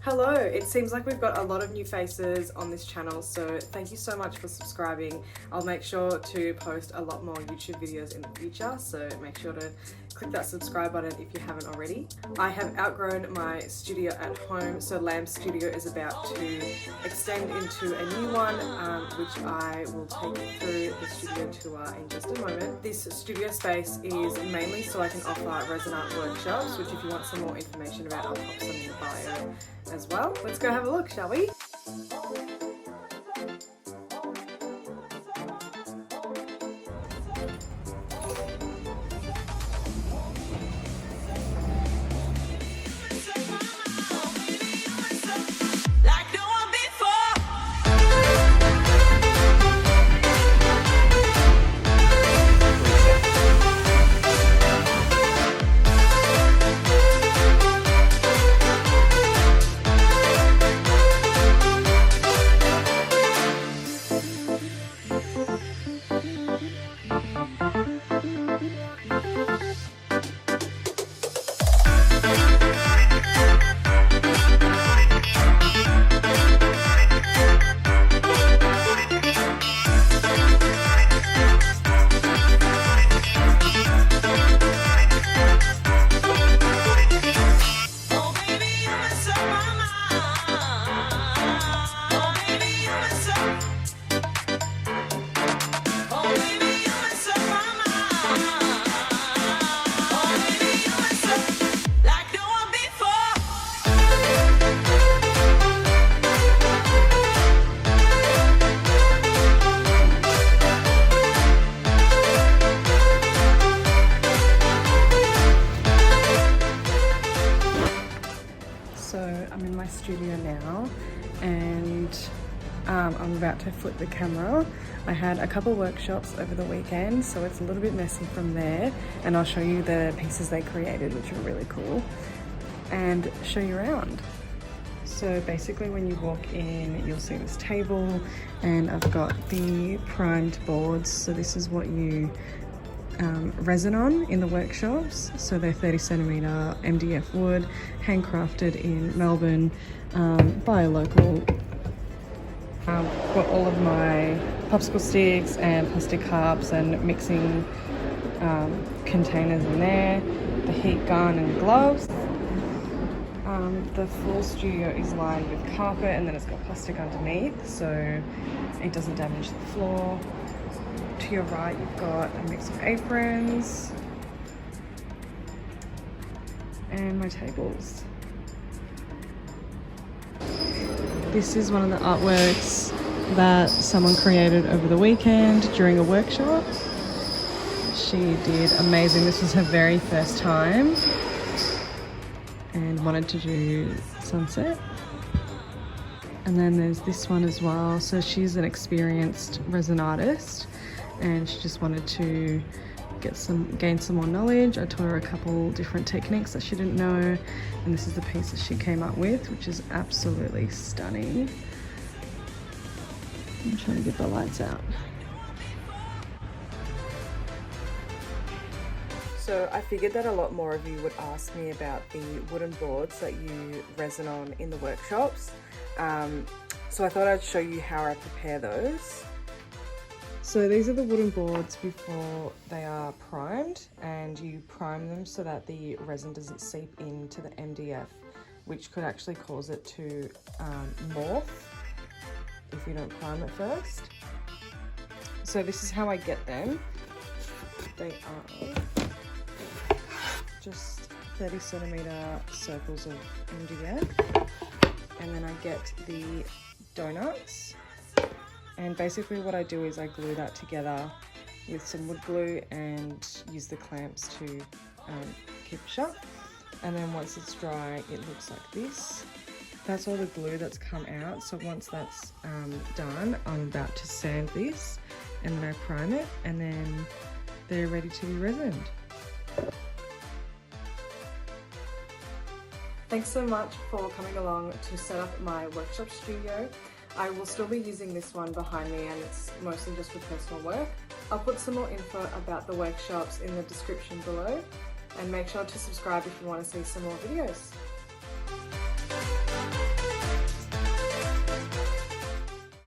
Hello, it seems like we've got a lot of new faces on this channel, so thank you so much for subscribing. I'll make sure to post a lot more YouTube videos in the future, so make sure to click that subscribe button if you haven't already. I have outgrown my studio at home, so Lamb's studio is about to extend into a new one, which I will take you through the studio tour in just a moment. This studio space is mainly so I can offer Resin Art Workshops, which if you want some more information about, I'll pop some in the bio as well. Let's go have a look, shall we? So I'm in my studio now and I'm about to flip the camera. I had a couple workshops over the weekend, so it's a little bit messy from there, and I'll show you the pieces they created, which are really cool, and show you around. So basically when you walk in, you'll see this table, and I've got the primed boards. So this is what you resin on in the workshops. So they're 30cm MDF wood, handcrafted in Melbourne by a local. Got all of my popsicle sticks and plastic cups and mixing containers in there, the heat gun and gloves. The full studio is lined with carpet, and then it's got plastic underneath so it doesn't damage the floor. To your right, you've got a mix of aprons and my tables. This is one of the artworks that someone created over the weekend during a workshop. She did amazing. This was her very first time and wanted to do sunset. And then there's this one as well. So she's an experienced resin artist and she just wanted to gain some more knowledge. I taught her a couple different techniques that she didn't know, and this is the piece that she came up with, which is absolutely stunning. I'm trying to get the lights out. So I figured that a lot more of you would ask me about the wooden boards that you resin on in the workshops. So I thought I'd show you how I prepare those. So these are the wooden boards before they are primed, and you prime them so that the resin doesn't seep into the MDF, which could actually cause it to morph if you don't prime it first. So this is how I get them. They are just 30cm circles of MDF, and then I get the donuts. And basically what I do is I glue that together with some wood glue and use the clamps to keep it shut. And then once it's dry, it looks like this. That's all the glue that's come out. So once that's done, I'm about to sand this and then I prime it, and then they're ready to be resined. Thanks so much for coming along to set up my workshop studio. I will still be using this one behind me, and it's mostly just for personal work. I'll put some more info about the workshops in the description below, and make sure to subscribe if you want to see some more videos.